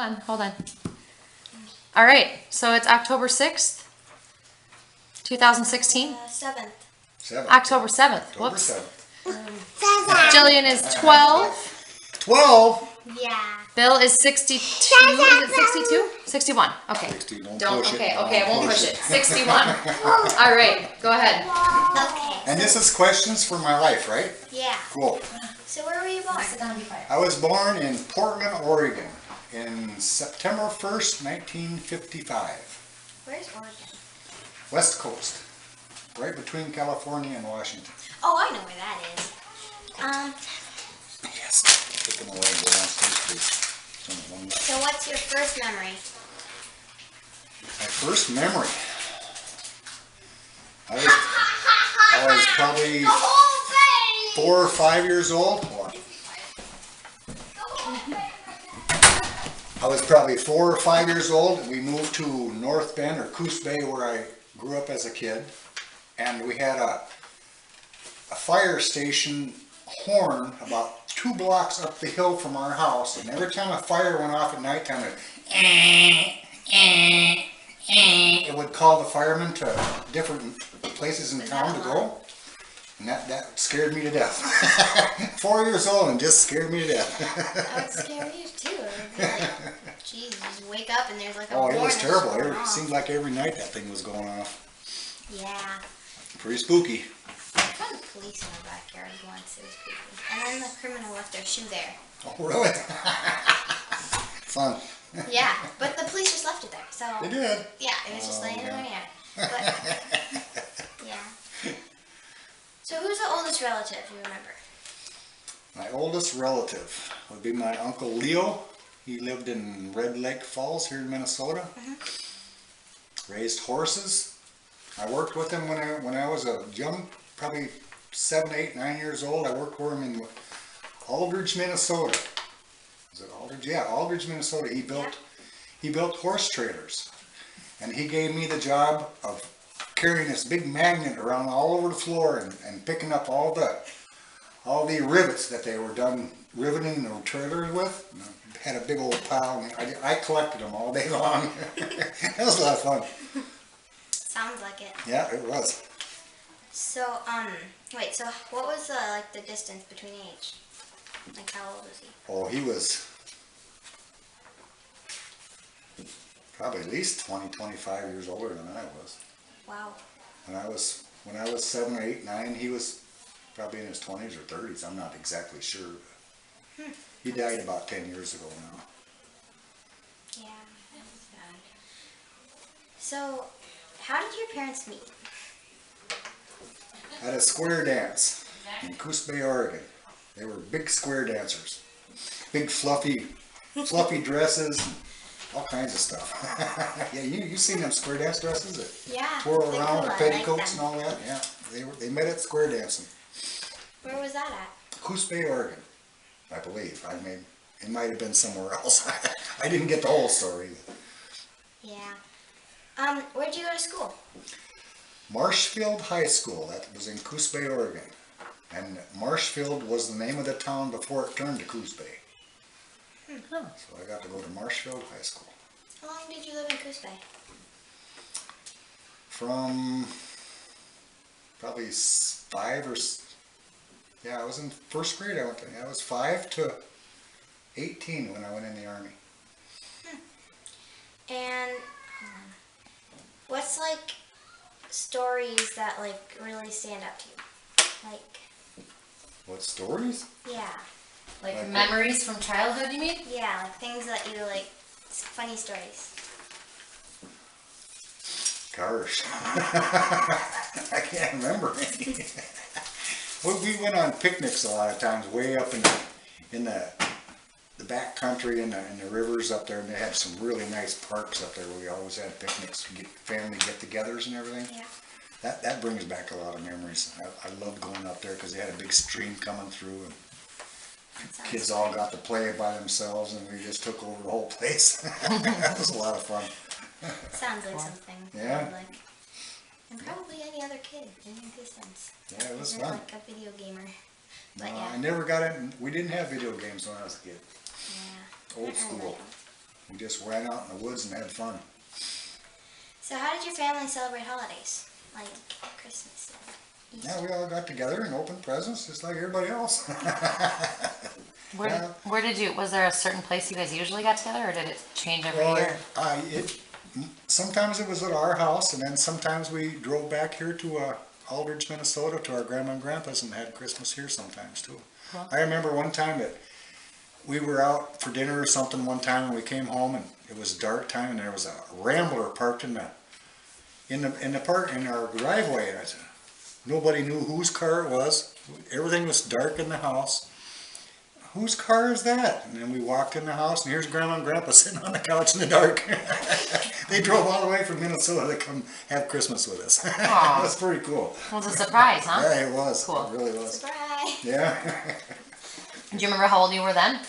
Hold on. All right, so it's October 6th, 2016? 7th. October 7th. October Whoops. 7th. Jillian is 12. 12. Yeah. Bill is 62. Is it 62? 61. Okay. 60, don't Don't. push it. Okay, Don't okay, I won't push push it. it. 61. All right, go ahead. Okay. And this is questions for my life, right? Yeah. Cool. So where were you born? I was born in Portland, Oregon in September 1st, 1955. Where's Oregon? West Coast. Right between California and Washington. Oh, I know where that is. Yes. Take them away and go downstairs, please. So what's your first memory? My first memory. I was probably 4 or 5 years old. I was probably 4 or 5 years old. We moved to North Bend or Coos Bay where I grew up as a kid. And we had a fire station horn about 2 blocks up the hill from our house. And every time a fire went off at nighttime, it would call the firemen to different places in town to go. And that scared me to death. 4 years old and just scared me to death. That would scare me too. Jeez, you just wake up and there's like a Oh, it horn was that's terrible. going It off. seemed like every night that thing was going off. Yeah. Pretty spooky. I found the police in our backyard once. It was creepy. And then the criminal left their shoe there. Oh, really? Fun. Yeah, but the police just left it there. So They did. yeah, it was just laying there. Yeah. But yeah. So who's the oldest relative you remember? My oldest relative would be my Uncle Leo. He lived in Red Lake Falls here in Minnesota. Raised horses. I worked with him when I was a young, probably 7, 8, 9 years old. I worked for him in Aldridge, Minnesota. Is it Aldridge? Yeah, Aldridge, Minnesota. He built horse trailers, and he gave me the job of carrying this big magnet around all over the floor and picking up all the rivets that they were done riveting the trailers with. And I had a big old pile, and I collected them all day long. That was a lot of fun. Sounds like it. Yeah, it was. So wait. So what was the distance between age? Like how old was he? Oh, he was probably at least 20, 25 years older than I was. Wow. When I was 7, 8, 9, he was probably in his 20s or 30s. I'm not exactly sure. He died about 10 years ago now. Yeah. That's sad. So, how did your parents meet? At a square dance in Coos Bay, Oregon. They were big square dancers. Big fluffy dresses, all kinds of stuff. Yeah, you seen them square dance dresses that Yeah. twirl they're around cool. with I like petticoats them. and all that? Yeah, they met at square dancing. Where was that at? Coos Bay, Oregon, I believe. It might have been somewhere else. I didn't get the whole story. Yeah. Where'd you go to school? Marshfield High School, that was in Coos Bay, Oregon. And Marshfield was the name of the town before it turned to Coos Bay. So I got to go to Marshfield High School. How long did you live in Coos Bay? From probably 5 or... Yeah, I was in first grade. I was 5 to 18 when I went in the Army. And what's like stories that like really stand out to you? Like, What stories? yeah. Like memories from childhood, you mean? Yeah, like things that you like, funny stories. Gosh. I can't remember any. We went on picnics a lot of times way up in the back country and the rivers up there, and they had some really nice parks up there where we always had picnics, family get-togethers and everything. Yeah. That brings back a lot of memories. I loved going up there because they had a big stream coming through, and kids all got to play by themselves, and we just took over the whole place. That was a lot of fun. Sounds like something I Yeah. would like. And probably any other kid in your distance. Yeah, it was You're fun. like a video gamer. But No, yeah. I never got in. We didn't have video games when I was a kid. Yeah. Old I school. like 'em. We just went out in the woods and had fun. So how did your family celebrate holidays? Like Christmas and Easter? Yeah, we all got together and opened presents just like everybody else. Yeah. Where did you, was there a certain place you guys usually got together, or did it change every Well, year? sometimes it was at our house, and then sometimes we drove back here to Aldridge, Minnesota, to our grandma and grandpa's, and had Christmas here sometimes too. Cool. I remember one time that we were out for dinner or something one time, and we came home, and it was dark time, and there was a Rambler parked in our driveway, and I said, nobody knew whose car it was. Everything was dark in the house. Whose car is that? And then we walked in the house, and here's Grandma and Grandpa sitting on the couch in the dark. They drove all the way from Minnesota to come have Christmas with us. It was pretty cool. Well, it's a surprise, huh? Yeah, it was. Cool. It really was. Surprise! Yeah. Do you remember how old you were then?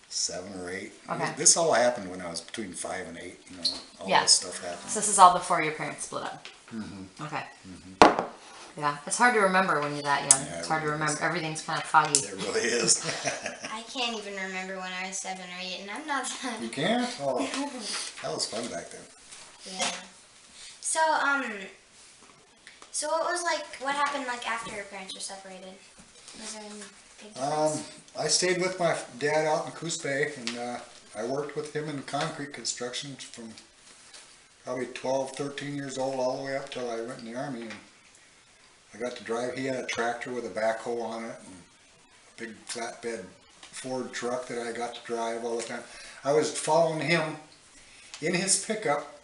7 or 8. Okay. This all happened when I was between 5 and 8. You know, all Yeah. this stuff happened. So this is all before your parents split up. Okay. Yeah, it's hard to remember when you're that young. Yeah, It's hard to it really remember. Everything's kind of foggy. It really is. I can't even remember when I was 7 or 8, and I'm not that. You can't? Oh, that was fun back then. Yeah. So, so what was what happened after your parents were separated? Was there any big difference? I stayed with my dad out in Coos Bay, and I worked with him in concrete construction from probably 12, 13 years old all the way up till I went in the Army. And I got to drive. He had a tractor with a backhoe on it and a big flatbed Ford truck that I got to drive all the time. I was following him in his pickup.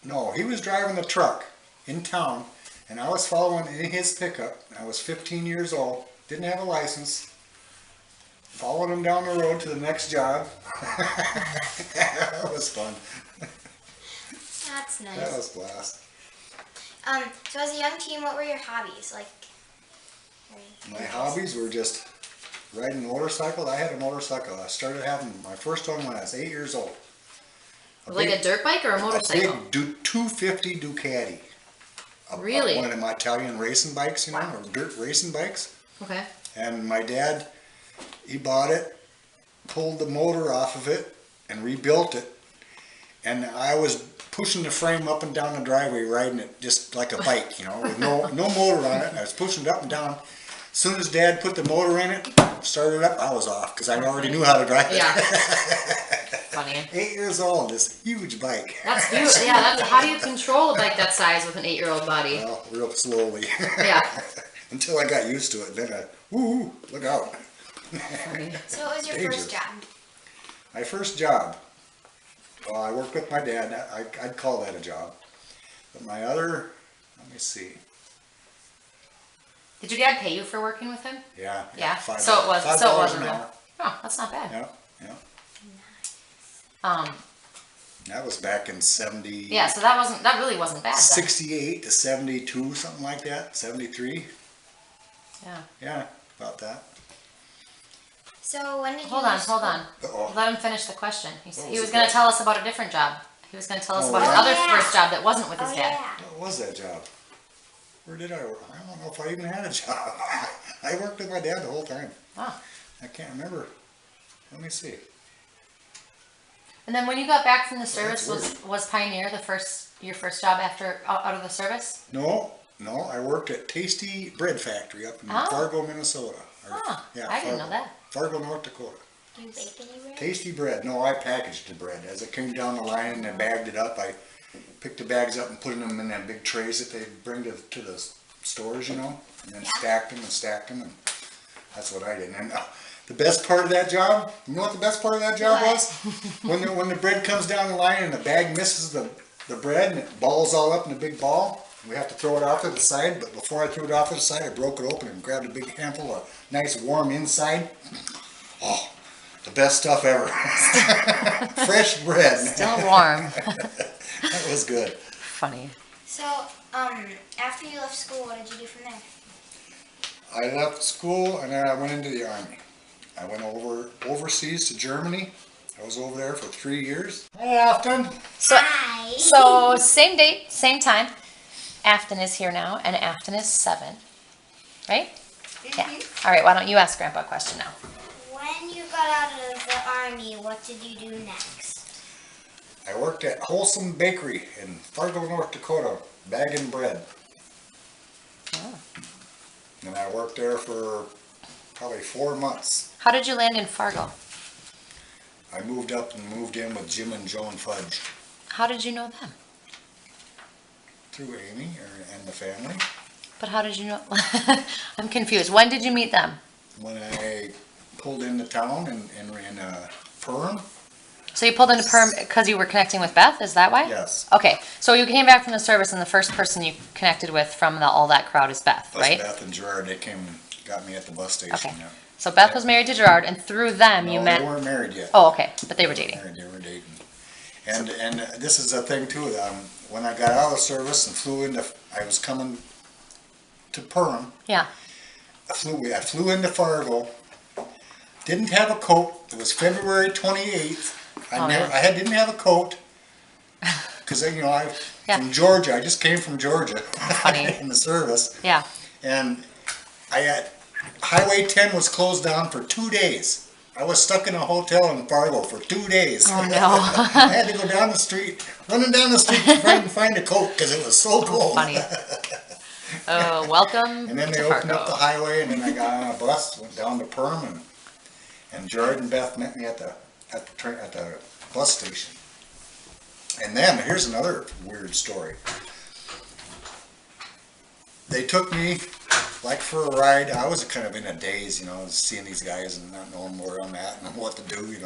No, he was driving the truck in town, and I was following in his pickup. I was 15 years old, didn't have a license, following him down the road to the next job. That was fun. That's nice. That was a blast. So as a young teen, what were your hobbies? My hobbies were just riding a motorcycle. I had a motorcycle. I started having my first one when I was 8 years old. Like a dirt bike or a motorcycle? A big 250 Ducati. Really? One of them Italian racing bikes, you know, or dirt racing bikes. Okay. And my dad, he bought it, pulled the motor off of it, and rebuilt it. And I was pushing the frame up and down the driveway, riding it just like a bike, you know, with no motor on it. I was pushing it up and down. As soon as Dad put the motor in it, started it up, I was off because I already knew how to drive it. Yeah. Funny. 8 years old, this huge bike. That's huge. Yeah, that's, how do you control a bike that size with an 8-year-old body? Well, real slowly. Yeah. Until I got used to it. Then woo, look out. Funny. So what was your Dangerous. first job? My first job, well, I worked with my dad. I'd call that a job. But my other, let me see. Did your dad pay you for working with him? Yeah. Yeah. $5 So it wasn't an real. hour. Oh, that's not bad. Yeah. Um. That was back in 70. Yeah. So that really wasn't bad. Then. 68 to 72, something like that. 73. Yeah. Yeah, about that. So when did you Hold on. leave school? Uh-oh. Let him finish the question. He What was was the going to tell question? us about a different job. He was going to tell us Oh, about yeah. another Oh, yeah. first job that wasn't with his Oh dad. yeah. What was that job? Where did I work? I don't know if I even had a job. I worked with my dad the whole time. Oh. I can't remember. Let me see. And then when you got back from the service, That's was Pioneer your first job after out of the service? No, I worked at Tasty Bread Factory up in Oh. Fargo, Minnesota. Oh, I didn't know that. Fargo, North Dakota. Do you bake any bread? Tasty bread. No, I packaged the bread. As it came down the line and I bagged it up, I picked the bags up and put them in that big trays that they bring to the stores, you know, and then Yeah. stacked them, and that's what I did. And the best part of that job, you know what the best part of that job What? was? When the bread comes down the line and the bag misses the bread and it balls all up in a big ball, we have to throw it off to the side, but before I threw it off to the side, I broke it open and grabbed a big handful of nice warm inside. Oh, the best stuff ever. Fresh bread. Still warm. That was good. Funny. So after you left school, what did you do from there? I left school and then I went into the Army. I went overseas to Germany. I was over there for 3 years. Hi, Afton. Hi. So same date, same time. Afton is here now, and Afton is 7. Right? Yeah. All right. Why don't you ask Grandpa a question now? then you got out of the army, what did you do next? I worked at Wholesome Bakery in Fargo, North Dakota, bagging bread. Oh. And I worked there for probably 4 months. How did you land in Fargo? I moved up and moved in with Jim and Joan Fudge How did you know them? through Amy and the family. But how did you know? I'm confused. When did you meet them? When I pulled into town in Perham. So you pulled into Perm because you were connecting with Beth? Is that why? Yes. Okay. So you came back from the service, and the first person you connected with from all that crowd is Beth, Plus right? Beth and Gerard, they came and got me at the bus station. Okay. Yeah. So Beth was married to Gerard, and through them you No, met. they weren't married yet. Oh, okay. But they were dating. They were dating. And this is the thing too. When I got out of the service and I was coming to Perham. Yeah. I flew into Fargo. Didn't have a coat. It was February 28th. I didn't have a coat because I Yeah. from Georgia. I just came from Georgia Funny. in the service, Yeah. and Highway 10 was closed down for 2 days. I was stuck in a hotel in Fargo for 2 days. Oh no. I had to go down the street, running down the street to try and find a coat because it was so cold. Funny. Oh, welcome And then they to opened Fargo. up the highway, and then I got on a bus, went down to Perham, and Jared and Beth met me at the bus station. And then here's another weird story. They took me like for a ride. I was kind of in a daze, seeing these guys and not knowing where I'm at and what to do,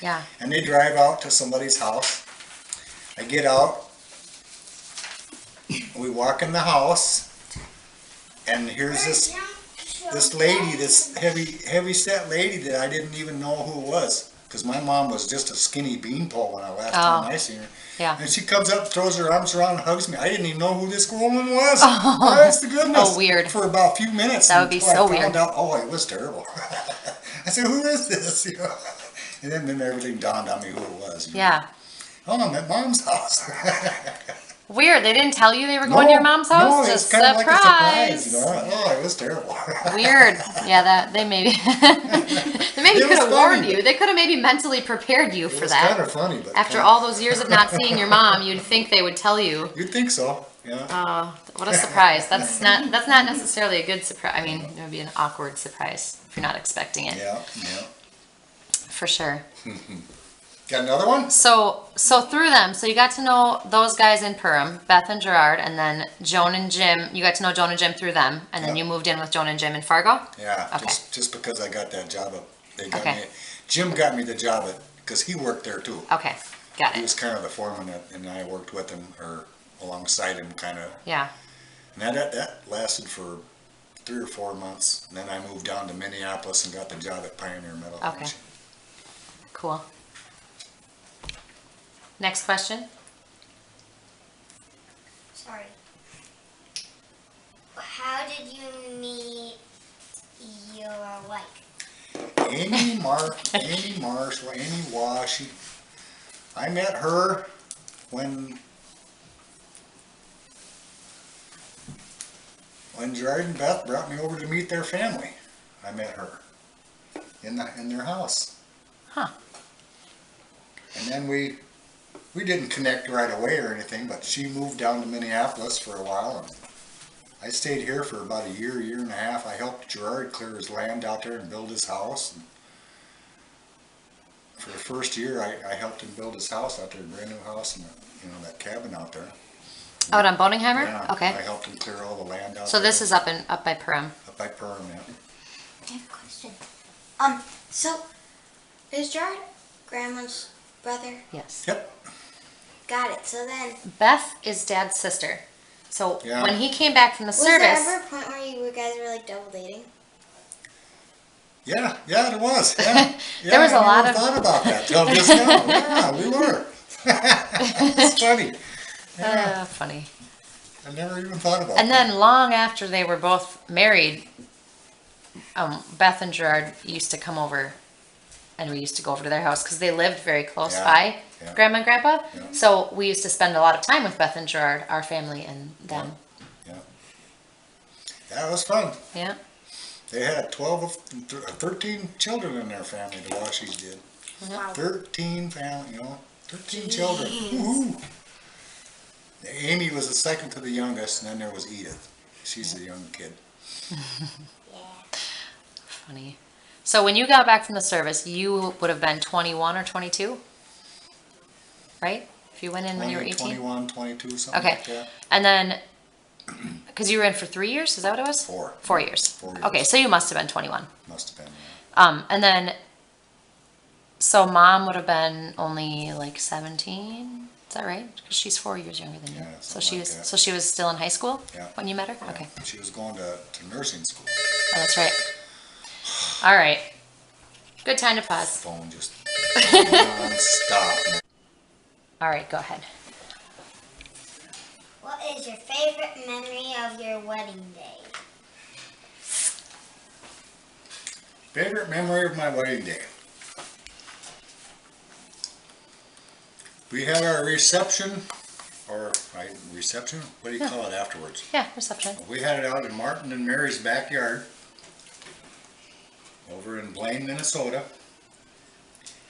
Yeah. And they drive out to somebody's house. I get out. We walk in the house, and here's this lady, this heavy set lady that I didn't even know who it was, because my mom was just a skinny beanpole when I last time I seen her. Yeah. And she comes up, throws her arms around, and hugs me. I didn't even know who this woman was. Honest to goodness. Oh, weird. For about a few minutes. That would be until so I found weird. out, it was terrible. I said, who is this? And then everything dawned on me who it was. Yeah. Oh, I'm at Mom's house. Weird. They didn't tell you they were going to your mom's house? No, Just it's kind of like a surprise. surprise. It was terrible. Weird. Yeah, that they maybe they maybe It was could have warned funny. you. They could have maybe mentally prepared you It for was that. kind of funny, but After all those years of not seeing your mom, you'd think they would tell you. You'd think so, yeah. Oh, what a surprise! That's not necessarily a good surprise. I mean, it would be an awkward surprise if you're not expecting it. Yeah. For sure. Got another one? So through them, so you got to know those guys in Perham, Beth and Gerard, and then Joan and Jim. You got to know Joan and Jim through them, and then Yep. you moved in with Joan and Jim in Fargo. Yeah, Okay. just because I got that job, they got Okay. me. Jim got me the job because he worked there too. Okay, got He it. was kind of the foreman, and I worked with him or alongside him, kind of. Yeah. And that lasted for 3 or 4 months. And then I moved down to Minneapolis and got the job at Pioneer Metal. Okay. Cool. Next question. Sorry. How did you meet your wife? Amy Marshall, Amy Wash. I met her when Gerard and Beth brought me over to meet their family. I met her in their house. Huh. And then we didn't connect right away or anything, but she moved down to Minneapolis for a while, and I stayed here for about a year and a half. I helped Gerard clear his land out there and build his house. And for the first year, I helped him build his house out there, a brand new house, and that cabin out there. Out on Boningheimer? Yeah, Okay. I helped him clear all the land out So there. this is up by Perham. Up by Perham, yeah. I have a question. So is Jared grandma's brother? Yes. Yep. Got it. So then, Beth is Dad's sister. So Yeah. when he came back from the was there service, ever a point where you guys were like double dating? Yeah, there was. Yeah. There was a lot I of- never thought about that till just now. Yeah, we were. It's funny. Yeah, funny. I never even thought about And that. then long after they were both married, Beth and Gerard used to come over, and we used to go over to their house because they lived very close Yeah, by yeah. Grandma and Grandpa. Yeah. So we used to spend a lot of time with Beth and Gerard, our family, and them. Yeah, it was fun. Yeah. They had 13 children in their family, the Washies did. Wow. 13 family, 13 children. Woo-hoo. Amy was the second to the youngest, and then there was Edith. She's the young kid. Yeah. Funny. So when you got back from the service, you would have been 21 or 22? Right? If you went in when you were 18? 21, 22, something Okay. like that. And then, because you were in for 3 years, is that what it was? 4. 4 years. 4 years. Okay, so you must have been 21. Must have been. And then, so mom would have been only like 17. Is that right? Because she's 4 years younger than you. Yeah, So something she like was. that. So she was still in high school. Yeah. When you met her. Yeah. Okay. She was going to nursing school. Oh, that's right. All right. Good time to pause. Phone just non-stop. All right, go ahead. What is your favorite memory of your wedding day? Favorite memory of my wedding day? We had our reception, reception? What do you call it afterwards? Yeah, reception. We had it out in Martin and Mary's backyard over in Blaine, Minnesota.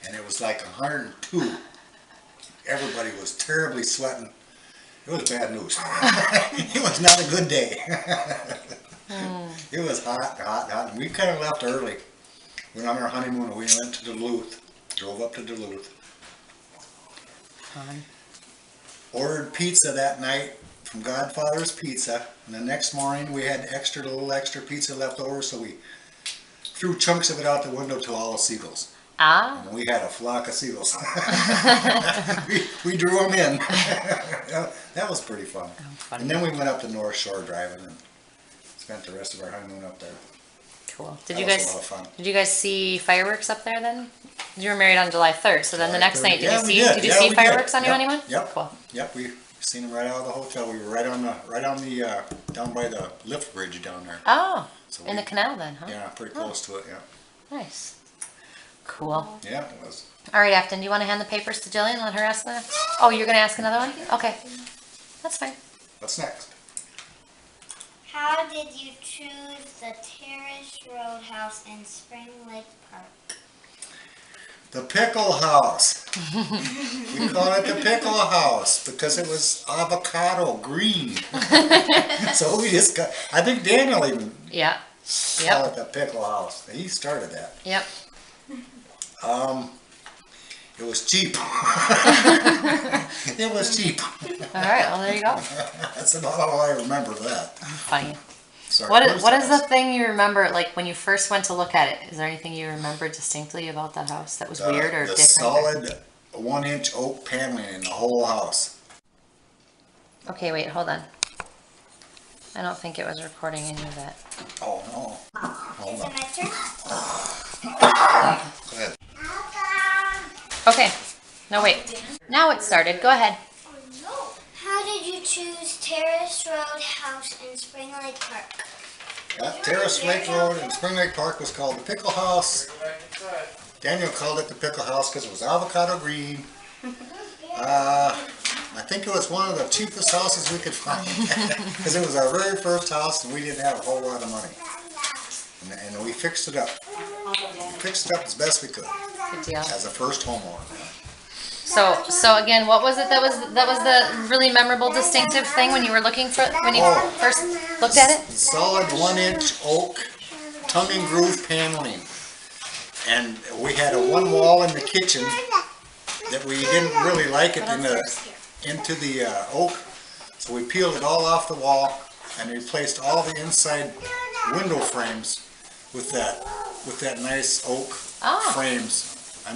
And it was like 102. Everybody was terribly sweating. It was bad news. It was not a good day. It was hot, hot, hot. And we kind of left early. Went on our honeymoon and we went to Duluth. Drove up to Duluth. Fun. Ordered pizza that night from Godfather's Pizza. And the next morning we had a little extra pizza left over, so we threw chunks of it out the window to all the seagulls. Ah. And we had a flock of seagulls. we drew them in. That was pretty fun. Fun. And then we went up to North Shore driving and spent the rest of our honeymoon up there. Cool. That was a lot of fun. Did you guys see fireworks up there then? You were married on July 3rd, so then the July next 3rd. night, Yeah, we did you Yeah, see we fireworks did. on your Yep. honeymoon? Yep. Cool. Yep, we seen them right out of the hotel. We were right on the down by the lift bridge down there. Oh, So in the canal then, huh? Yeah, pretty close to it, yeah. Nice. Cool. Yeah, it was. All right, Afton, do you want to hand the papers to Jillian and let her ask that? Oh, you're going to ask another one? Okay. That's fine. What's next? How did you choose the Terrace Roadhouse in Spring Lake Park? The Pickle House. We call it the Pickle House because it was avocado green. So we just got, I think Daniel even Yeah. called Yep. it the Pickle House. He started that. Yep. It was cheap. It was cheap. All right, well, there you go. That's about all I remember of that. Funny. Sorry, What first is the house. thing you remember, like when you first went to look at it? Is there anything you remember distinctly about that house that was weird or The different? solid 1-inch oak paneling in the whole house. Okay, wait, hold on. I don't think it was recording any of that. Oh no. Hold Is on. it my turn? Go ahead. Okay. No, wait. Now it started. Go ahead. How did you choose Terrace Roadhouse in Spring Lake Park? That Terrace Lake Road in Spring Lake Park was called the Pickle House. Daniel called it the Pickle House because it was avocado green. I think it was one of the cheapest houses we could find because it was our very first house and we didn't have a whole lot of money. And we fixed it up. Fixed it up as best we could Good deal. as a first homeowner. So again, what was it that was the really memorable, distinctive thing when you were looking for when you Oh. first looked at it? Solid 1-inch oak tongue and groove paneling. And we had a one wall in the kitchen that we didn't really like it into the oak. So we peeled it all off the wall and replaced all the inside window frames with that nice oak Oh. frames.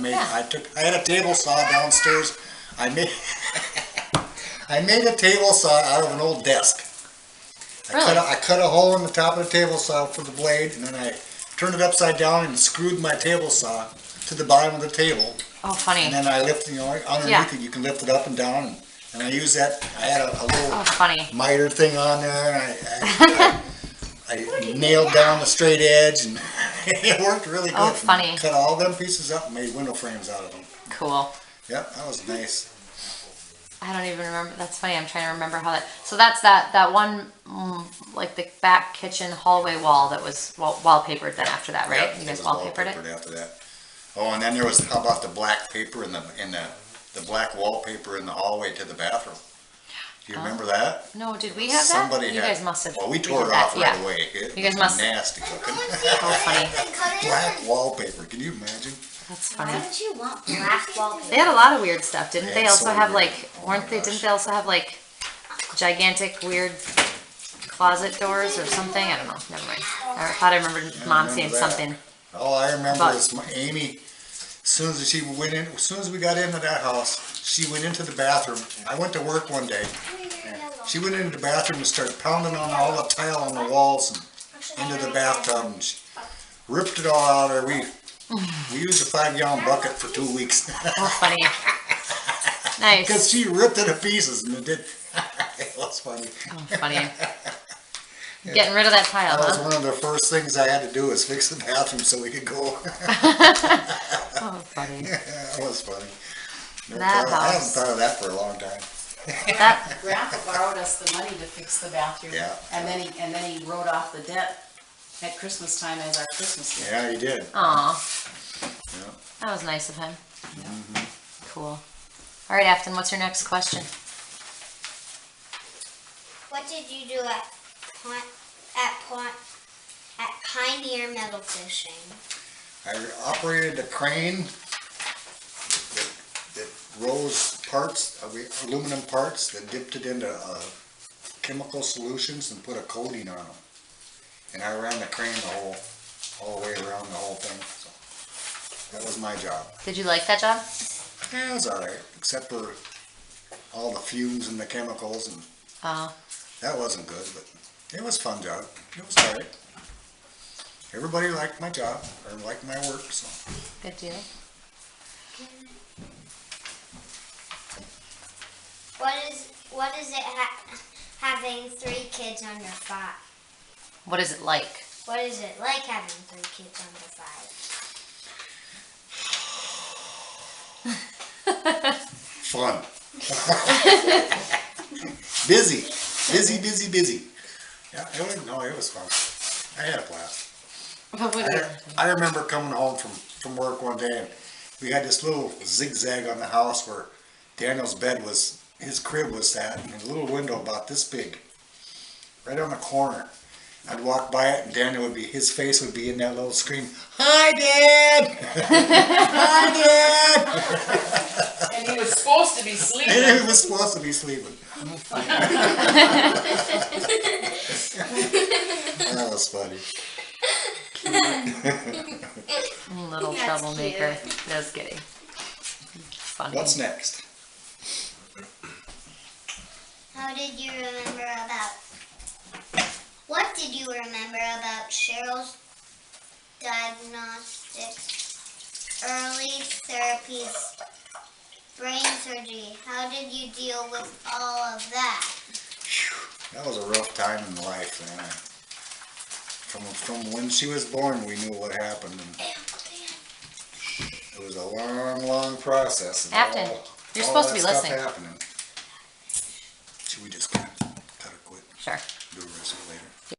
Yeah. I had a table saw downstairs. I made a table saw out of an old desk. Really? I cut a hole in the top of the table saw for the blade, and then I turned it upside down and screwed my table saw to the bottom of the table. Oh, funny. And then I lifted, underneath Yeah. it, you can lift it up and down. And I used that. I had a little Oh, funny. miter thing on there. And I nailed down the straight edge, and it worked really good. Oh, funny. Cut all them pieces up and made window frames out of them. Cool. Yep, that was nice. I don't even remember. That's funny. I'm trying to remember how that. So that's that one, like the back kitchen hallway wall that was wallpapered. Then after that, right? Yep, You it guys was wallpapered it. after that. Oh, and then there was, how about the black paper in the black wallpaper in the hallway to the bathroom? Do you remember that? No, did we have that? Somebody You had. guys must have. Well, we did tore it that, off right yeah. away. It You guys was must- nasty looking. Oh, funny. Black wallpaper. Can you imagine? That's Why funny. would you want black wallpaper? They had a lot of weird stuff, didn't They they? had Also so have weird. like, Oh weren't my they? gosh. Didn't they also have like gigantic weird closet doors or something? I don't know. Never mind. I thought I remembered Mom saying remember that. something. All I remember But- is Amy. As soon as soon as we got into that house, she went into the bathroom. I went to work one day. She went into the bathroom and started pounding on all the tile on the walls and into the bathtub. And she ripped it all out of there. We used a 5-gallon bucket for 2 weeks Oh, funny. Nice. because she ripped it to pieces and it did. It was funny. Oh, funny. Getting rid of that tile, That was huh? one of the first things I had to do was fix the bathroom so we could go. Oh, funny. That was funny. That I haven't house. thought of that for a long time. That Grandpa borrowed us the money to fix the bathroom. Yeah. And then he wrote off the debt at Christmas time as our Christmas gift. Yeah, you did. Aw, Yeah. that was nice of him. Cool. All right, Afton, what's your next question? What did you do at Pioneer Metal Fishing? I operated a crane that rose parts, aluminum parts, that dipped it into chemical solutions and put a coating on them. And I ran the crane all the way around the whole thing. So that was my job. Did you like that job? Yeah, it was all right, except for all the fumes and the chemicals, and that wasn't good. But it was a fun job. It was all right. Everybody liked my job or liked my work. So. Good deal. What is it having 3 kids under 5? What is it like? What is it like having 3 kids under 5? Fun. Busy. Yeah, it was fun. I had a blast. I remember coming home from work one day and we had this little zigzag on the house where Daniel's his crib was sat in a little window about this big, right on the corner. I'd walk by it and his face would be in that little screen. Hi, Dad! Hi, Dad! And he was supposed to be sleeping. And he was supposed to be sleeping. That was funny. Little That's troublemaker. Just kidding. Funny. What's next? What did you remember about Cheryl's diagnostics, early therapies, brain surgery? How did you deal with all of that? That was a rough time in life, man. From when she was born, we knew what happened. And it was a long process. And Afton, you're all supposed to that be stuff listening. happening.